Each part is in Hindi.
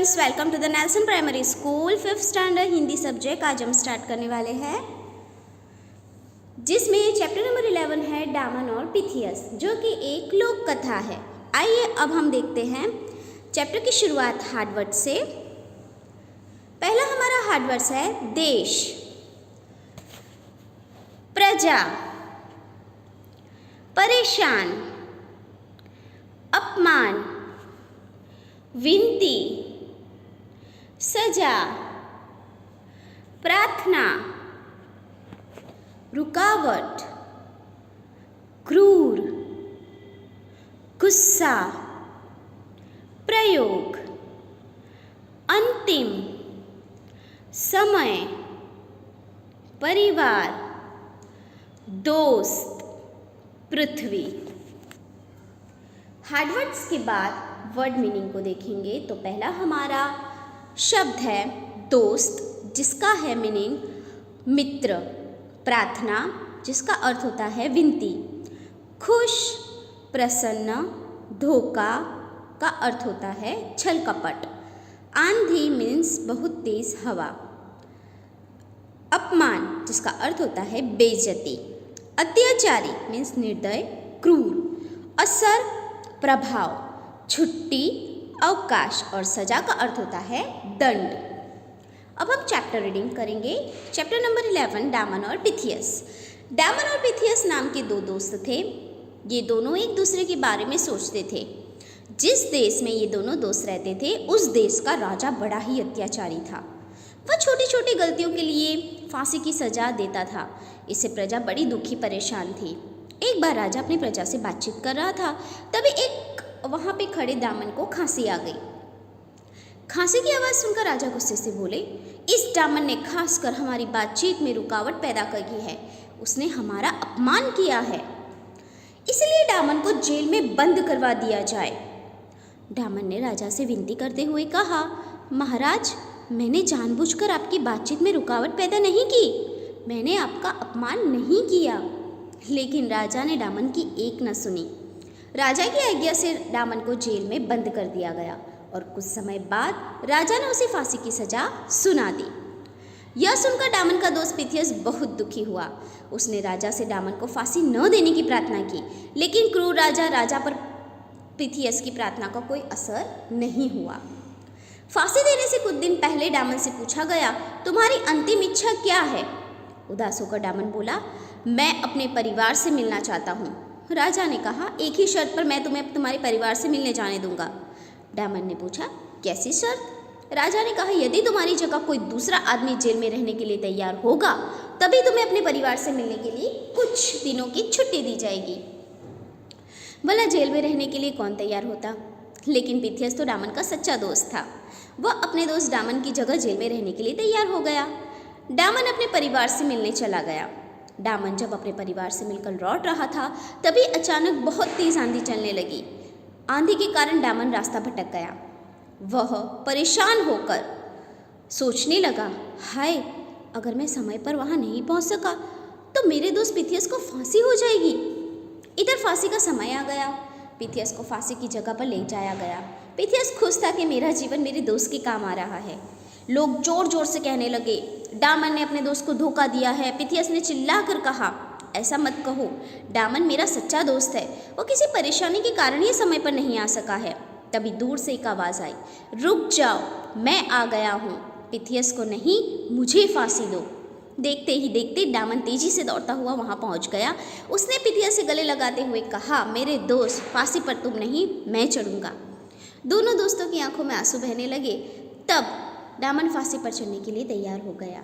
Viewers, welcome to the Nelson primary school 5th standard Hindi subject. आज हम स्टार्ट करने वाले हैं जिसमें चैप्टर नंबर 11 है डामन और पिथियस, जो कि एक लोक कथा है। आइए अब हम देखते हैं चैप्टर की शुरुआत हार्डवर्ड से। पहला हमारा हार्डवर्ड्स है देश, प्रजा, परेशान, अपमान, विनती, सजा, प्रार्थना, रुकावट, क्रूर, गुस्सा, प्रयोग, अंतिम, समय, परिवार, दोस्त, पृथ्वी। हार्डवर्ड्स के बाद वर्ड मीनिंग को देखेंगे तो पहला हमारा शब्द है दोस्त, जिसका है मीनिंग मित्र, प्रार्थना, जिसका अर्थ होता है विनती, खुश, प्रसन्न, धोखा का अर्थ होता है छल कपट, आंधी मीन्स बहुत तेज हवा, अपमान, जिसका अर्थ होता है बेइज्जती, अत्याचारी मीन्स निर्दय, क्रूर, असर, प्रभाव, छुट्टी, अवकाश और सजा का अर्थ होता है दंड। अब हम चैप्टर रीडिंग करेंगे। चैप्टर नंबर 11 डामन और पिथियस। डामन और पिथियस नाम के दो दोस्त थे। ये दोनों एक दूसरे के बारे में सोचते थे। जिस देश में ये दोनों दोस्त रहते थे उस देश का राजा बड़ा ही अत्याचारी था। वह छोटी छोटी गलतियों के लिए फांसी की सजा देता था। इससे प्रजा बड़ी दुखी परेशान थी। एक बार राजा अपनी प्रजा से बातचीत कर रहा था, तभी एक वहाँ पे खड़े डामन को खांसी आ गई। खांसी की आवाज़ सुनकर राजा गुस्से से बोले, इस डामन ने खासकर हमारी बातचीत में रुकावट पैदा की है। उसने हमारा अपमान किया है, इसलिए डामन को जेल में बंद करवा दिया जाए। डामन ने राजा से विनती करते हुए कहा, महाराज, मैंने जानबूझकर आपकी बातचीत में रुकावट पैदा नहीं की। मैंने आपका अपमान नहीं किया। लेकिन राजा ने डामन की एक न सुनी। राजा की आज्ञा से डामन को जेल में बंद कर दिया गया और कुछ समय बाद राजा ने उसे फांसी की सजा सुना दी। यह सुनकर डामन का दोस्त पिथियस बहुत दुखी हुआ। उसने राजा से डामन को फांसी न देने की प्रार्थना की, लेकिन क्रूर राजा पर पिथियस की प्रार्थना का कोई असर नहीं हुआ। फांसी देने से कुछ दिन पहले डामन से पूछा गया, तुम्हारी अंतिम इच्छा क्या है? उदास होकर डामन बोला, मैं अपने परिवार से मिलना चाहता हूँ। राजा ने कहा, एक ही शर्त पर मैं तुम्हें तुम्हारे परिवार से मिलने जाने दूंगा। डामन ने पूछा, कैसी शर्त? राजा ने कहा, यदि तुम्हारी जगह कोई दूसरा आदमी जेल में रहने के लिए तैयार होगा, तभी तुम्हें अपने परिवार से मिलने के लिए कुछ दिनों की छुट्टी दी जाएगी। भला जेल में रहने के लिए कौन तैयार होता? लेकिन पिथियस तो डामन का सच्चा दोस्त था। वह अपने दोस्त डामन की जगह जेल में रहने के लिए तैयार हो गया। डामन अपने परिवार से मिलने चला गया। डामन जब अपने परिवार से मिलकर लौट रहा था, तभी अचानक बहुत तेज आंधी चलने लगी। आंधी के कारण डामन रास्ता भटक गया। वह परेशान होकर सोचने लगा, हाय, अगर मैं समय पर वहाँ नहीं पहुँच सका तो मेरे दोस्त पिथियस को फांसी हो जाएगी। इधर फांसी का समय आ गया। पिथियस को फांसी की जगह पर ले जाया गया। पिथियस खुश था कि मेरा जीवन मेरे दोस्त के काम आ रहा है। लोग जोर जोर से कहने लगे, डामन ने अपने दोस्त को धोखा दिया है। पिथियस ने चिल्लाकर कहा, ऐसा मत कहो, डामन मेरा सच्चा दोस्त है। वो किसी परेशानी के कारण ही समय पर नहीं आ सका है। तभी दूर से एक आवाज़ आई, रुक जाओ, मैं आ गया हूँ। पिथियस को नहीं, मुझे फांसी दो। देखते ही देखते डामन तेजी से दौड़ता हुआ वहाँ पहुँच गया। उसने पिथियस से गले लगाते हुए कहा, मेरे दोस्त, फांसी पर तुम नहीं, मैं चढ़ूँगा। दोनों दोस्तों की आंखों में आंसू बहने लगे। तब डामन फांसी पर चढ़ने के लिए तैयार हो गया।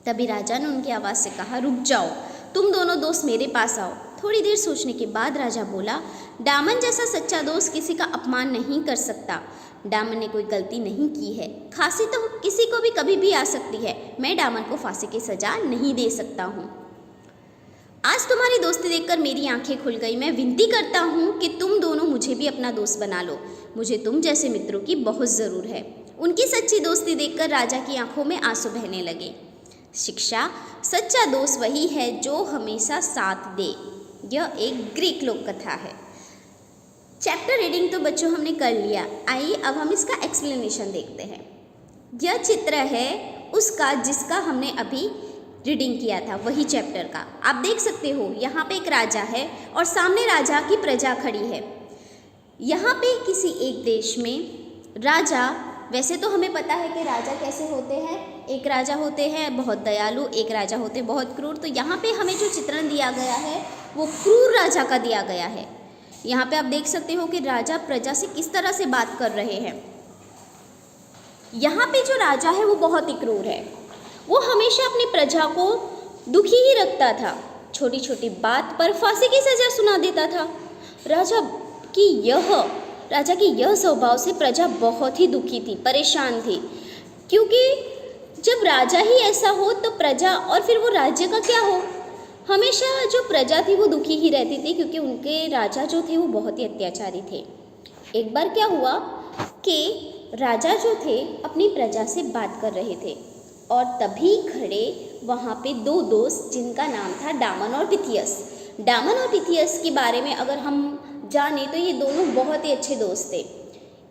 तभी राजा ने उनकी आवाज़ से कहा, रुक जाओ, तुम दोनों दोस्त मेरे पास आओ। थोड़ी देर सोचने के बाद राजा बोला, डामन जैसा सच्चा दोस्त किसी का अपमान नहीं कर सकता। डामन ने कोई गलती नहीं की है। फांसी तो किसी को भी कभी भी आ सकती है। मैं डामन को फांसी की सजा नहीं दे सकता हूँ। आज तुम्हारी दोस्ती देखकर मेरी आंखें खुल गई। मैं विनती करता हूँ कि तुम दोनों मुझे भी अपना दोस्त बना लो। मुझे तुम जैसे मित्रों की बहुत ज़रूर है। उनकी सच्ची दोस्ती देखकर राजा की आंखों में आंसू बहने लगे। शिक्षा, सच्चा दोस्त वही है जो हमेशा साथ दे। यह एक ग्रीक लोक कथा है। चैप्टर रीडिंग तो बच्चों हमने कर लिया। आइए अब हम इसका एक्सप्लेनेशन देखते हैं। यह चित्र है उसका जिसका हमने अभी रीडिंग किया था, वही चैप्टर का। आप देख सकते हो यहाँ पे एक राजा है और सामने राजा की प्रजा खड़ी है। यहाँ पे किसी एक देश में राजा, वैसे तो हमें पता है कि राजा कैसे होते हैं, एक राजा होते हैं बहुत दयालु, एक राजा होते हैं बहुत क्रूर। तो यहाँ पे हमें जो चित्रण दिया गया है वो क्रूर राजा का दिया गया है। यहाँ पे आप देख सकते हो कि राजा प्रजा से किस तरह से बात कर रहे हैं। यहाँ पे जो राजा है वो बहुत ही क्रूर है। वो हमेशा अपनी प्रजा को दुखी ही रखता था, छोटी छोटी बात पर फांसी की सजा सुना देता था। राजा की यह स्वभाव से प्रजा बहुत ही दुखी थी, परेशान थी, क्योंकि जब राजा ही ऐसा हो तो प्रजा और फिर वो राज्य का क्या हो। हमेशा जो प्रजा थी वो दुखी ही रहती थी, क्योंकि उनके राजा जो थे वो बहुत ही अत्याचारी थे। एक बार क्या हुआ कि राजा जो थे अपनी प्रजा से बात कर रहे थे और तभी खड़े वहाँ पे दो दोस्त, जिनका नाम था डामन और पिथियस। डामन और पिथियस के बारे में अगर हम जाने तो ये दोनों बहुत ही अच्छे दोस्त थे।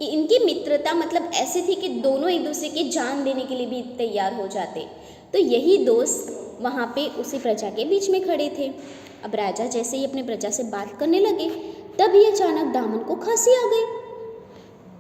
इनकी मित्रता मतलब ऐसी थी कि दोनों एक दूसरे की जान देने के लिए भी तैयार हो जाते। तो यही दोस्त वहाँ पे उसी प्रजा के बीच में खड़े थे। अब राजा जैसे ही अपने प्रजा से बात करने लगे तभी अचानक डामन को खांसी आ गई।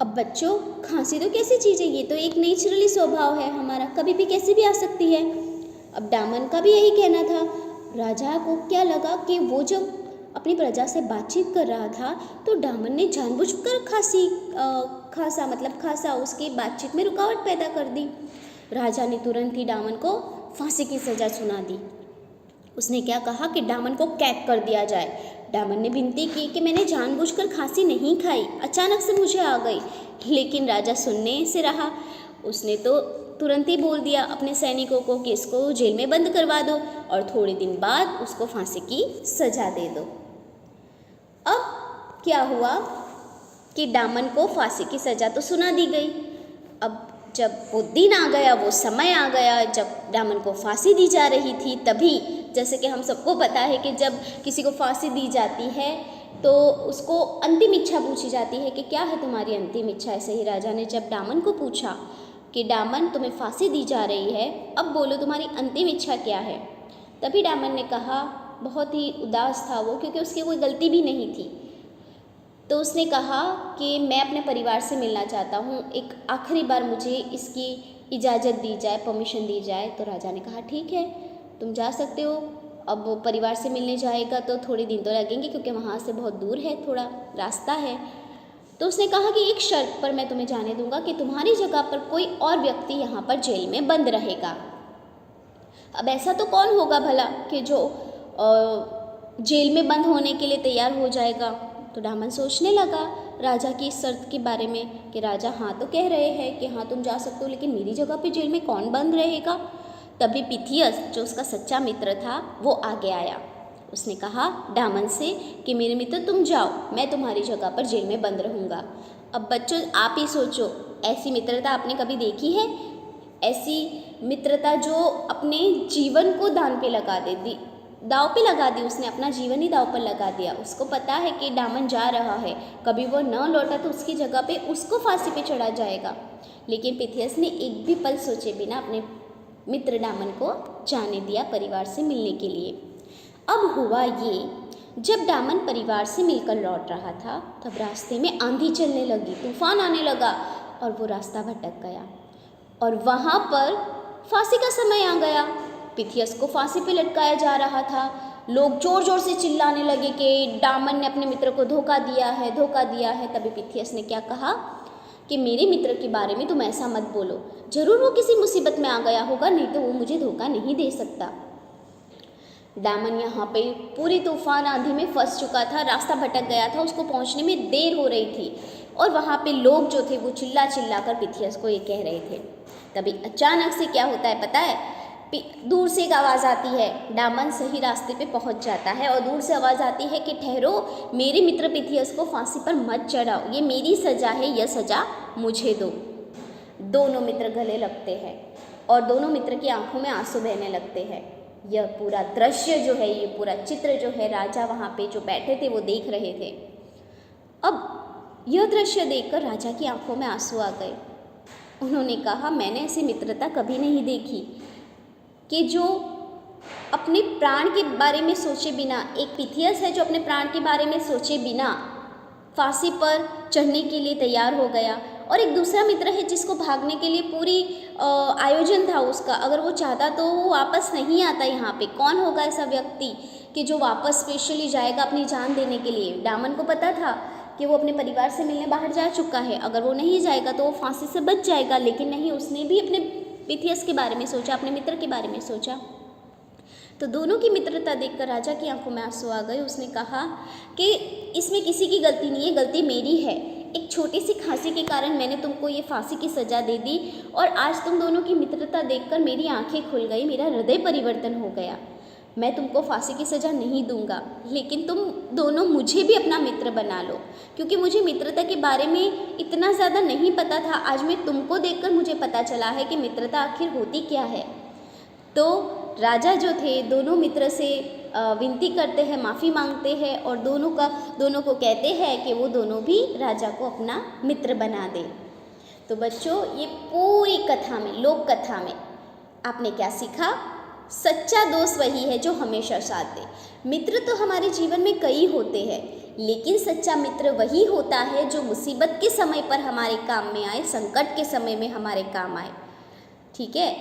अब बच्चों, खांसी तो कैसी चीज़ है, ये तो एक नेचुरली स्वभाव है हमारा, कभी भी कैसे भी आ सकती है। अब डामन का भी यही कहना था। राजा को क्या लगा कि वो जब अपनी प्रजा से बातचीत कर रहा था तो डामन ने जानबूझकर खांसा, उसकी बातचीत में रुकावट पैदा कर दी। राजा ने तुरंत ही डामन को फांसी की सज़ा सुना दी। उसने क्या कहा कि डामन को कैद कर दिया जाए। डामन ने विनती की कि मैंने जानबूझकर खांसी नहीं खाई, अचानक से मुझे आ गई। लेकिन राजा सुनने से रहा। उसने तो तुरंत ही बोल दिया अपने सैनिकों को कि इसको जेल में बंद करवा दो और थोड़े दिन बाद उसको फांसी की सज़ा दे दो। अब क्या हुआ कि डामन को फांसी की सज़ा तो सुना दी गई। अब जब वो दिन आ गया, वो समय आ गया जब डामन को फांसी दी जा रही थी, तभी जैसे कि हम सबको पता है कि जब किसी को फांसी दी जाती है तो उसको अंतिम इच्छा पूछी जाती है कि क्या है तुम्हारी अंतिम इच्छा। ऐसे ही राजा ने जब डामन को पूछा कि डामन तुम्हें फांसी दी जा रही है, अब बोलो तुम्हारी अंतिम इच्छा क्या है। तभी डामन ने कहा, बहुत ही उदास था वो, क्योंकि उसकी कोई गलती भी नहीं थी। तो उसने कहा कि मैं अपने परिवार से मिलना चाहता हूँ, एक आखिरी बार मुझे इसकी इजाज़त दी जाए, परमिशन दी जाए। तो राजा ने कहा ठीक है, तुम जा सकते हो। अब वो परिवार से मिलने जाएगा तो थोड़े दिन तो लगेंगे, क्योंकि वहाँ से बहुत दूर है, थोड़ा रास्ता है। तो उसने कहा कि एक शर्त पर मैं तुम्हें जाने दूंगा कि तुम्हारी जगह पर कोई और व्यक्ति यहाँ पर जेल में बंद रहेगा। अब ऐसा तो कौन होगा भला कि जो जेल में बंद होने के लिए तैयार हो जाएगा। तो डामन सोचने लगा राजा की इस शर्त के बारे में कि राजा हाँ तो कह रहे हैं कि हाँ तुम जा सकते हो, लेकिन मेरी जगह पे जेल में कौन बंद रहेगा। तभी पिथियस जो उसका सच्चा मित्र था वो आगे आया। उसने कहा डामन से कि मेरे मित्र तुम जाओ, मैं तुम्हारी जगह पर जेल में बंद रहूँगा। अब बच्चों आप ही सोचो, ऐसी मित्रता आपने कभी देखी है? ऐसी मित्रता जो अपने जीवन को दांव पे लगा दी, उसने अपना जीवन ही दांव पर लगा दिया। उसको पता है कि डामन जा रहा है, कभी वो न लौटा तो उसकी जगह पे उसको फांसी पे चढ़ा जाएगा। लेकिन पिथियस ने एक भी पल सोचे बिना अपने मित्र डामन को जाने दिया परिवार से मिलने के लिए। अब हुआ ये, जब डामन परिवार से मिलकर लौट रहा था तब रास्ते में आंधी चलने लगी, तूफान आने लगा और वो रास्ता भटक गया और वहाँ पर फांसी का समय आ गया। पिथियस को फांसी पे लटकाया जा रहा था। लोग जोर जोर से चिल्लाने लगे कि डामन ने अपने मित्र को धोखा दिया है। तभी पिथियस ने क्या कहा कि मेरे मित्र के बारे में तुम ऐसा मत बोलो, जरूर वो किसी मुसीबत में आ गया होगा, नहीं तो वो मुझे धोखा नहीं दे सकता। डामन यहाँ पे पूरी तूफान आंधी में फंस चुका था, रास्ता भटक गया था, उसको पहुँचने में देर हो रही थी और वहाँ पे लोग जो थे वो चिल्ला कर पिथियस को ये कह रहे थे। तभी अचानक से क्या होता है पता है? दूर से एक आवाज़ आती है। डामन सही रास्ते पे पहुंच जाता है और दूर से आवाज़ आती है कि ठहरो, मेरे मित्र पिथियस को फांसी पर मत चढ़ाओ, ये मेरी सज़ा है, यह सज़ा मुझे दो। दोनों मित्र गले लगते हैं और दोनों मित्र की आंखों में आंसू बहने लगते हैं। यह पूरा दृश्य जो है, ये पूरा चित्र जो है, राजा वहाँ पे जो बैठे थे वो देख रहे थे। अब यह दृश्य देखकर राजा की आंखों में आंसू आ गए। उन्होंने कहा, मैंने ऐसी मित्रता कभी नहीं देखी कि जो अपने प्राण के बारे में सोचे बिना, एक पिथियस है जो अपने प्राण के बारे में सोचे बिना फांसी पर चढ़ने के लिए तैयार हो गया, और एक दूसरा मित्र है जिसको भागने के लिए पूरी आयोजन था उसका। अगर वो चाहता तो वो वापस नहीं आता यहाँ पे। कौन होगा ऐसा व्यक्ति कि जो वापस स्पेशली जाएगा अपनी जान देने के लिए? डामन को पता था कि वो अपने परिवार से मिलने बाहर जा चुका है, अगर वो नहीं जाएगा तो वो फांसी से बच जाएगा, लेकिन नहीं, उसने भी अपने पिथियस के बारे में सोचा, अपने मित्र के बारे में सोचा। तो दोनों की मित्रता देखकर राजा की आंखों में आंसू आ गए। उसने कहा कि इसमें किसी की गलती नहीं है, गलती मेरी है। एक छोटी सी खांसी के कारण मैंने तुमको ये फांसी की सज़ा दे दी, और आज तुम दोनों की मित्रता देखकर मेरी आंखें खुल गई, मेरा हृदय परिवर्तन हो गया। मैं तुमको फांसी की सज़ा नहीं दूंगा, लेकिन तुम दोनों मुझे भी अपना मित्र बना लो, क्योंकि मुझे मित्रता के बारे में इतना ज़्यादा नहीं पता था। आज मैं तुमको देखकर मुझे पता चला है कि मित्रता आखिर होती क्या है। तो राजा जो थे दोनों मित्र से विनती करते हैं, माफ़ी मांगते हैं, और दोनों को कहते हैं कि वो दोनों भी राजा को अपना मित्र बना दे। तो बच्चों, ये पूरी कथा में, लोक कथा में आपने क्या सीखा? सच्चा दोस्त वही है जो हमेशा साथ दे। मित्र तो हमारे जीवन में कई होते हैं, लेकिन सच्चा मित्र वही होता है जो मुसीबत के समय पर हमारे काम में आए, संकट के समय में हमारे काम आए। ठीक है,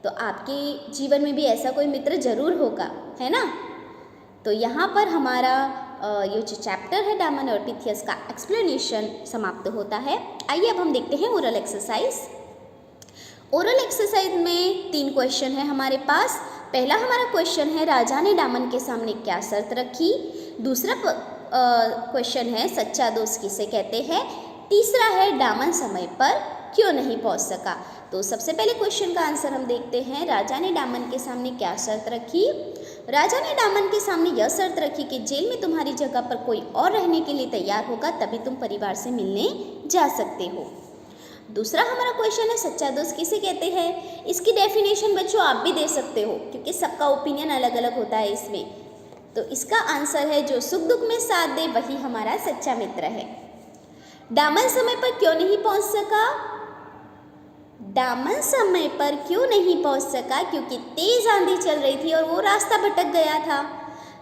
तो आपके जीवन में भी ऐसा कोई मित्र जरूर होगा, है ना? तो यहाँ पर हमारा ये जो चैप्टर है डामन और पिथियस का एक्सप्लेनेशन समाप्त होता है। आइए अब हम देखते हैं ओरल एक्सरसाइज। ओरल एक्सरसाइज में 3 क्वेश्चन है हमारे पास। पहला हमारा क्वेश्चन है, राजा ने डामन के सामने क्या शर्त रखी। दूसरा क्वेश्चन है, सच्चा दोस्त किसे कहते हैं। तीसरा है, डामन समय पर क्यों नहीं पहुंच सका। तो सबसे पहले क्वेश्चन का आंसर हम देखते हैं, राजा ने डामन के सामने क्या शर्त रखी। राजा ने डामन के सामने यह शर्त रखी कि जेल में तुम्हारी जगह पर कोई और रहने के लिए तैयार होगा, तभी तुम परिवार से मिलने जा सकते हो। दूसरा हमारा क्वेश्चन है, सच्चा दोस्त किसे कहते हैं। इसकी डेफिनेशन बच्चों आप भी दे सकते हो, क्योंकि सबका ओपिनियन अलग अलग होता है इसमें। तो इसका आंसर है, जो सुख दुख में साथ दे वही हमारा सच्चा मित्र है। डामन समय पर क्यों नहीं पहुंच सका। डामन समय पर क्यों नहीं पहुंच सका, क्योंकि तेज आंधी चल रही थी और वो रास्ता भटक गया था।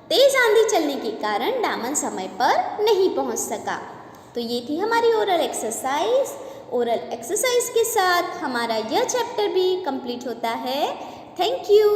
तेज आंधी चलने के कारण डामन समय पर नहीं पहुंच सका। तो ये थी हमारी ओरल एक्सरसाइज। ओरल एक्सरसाइज के साथ हमारा यह चैप्टर भी कंप्लीट होता है। Thank you.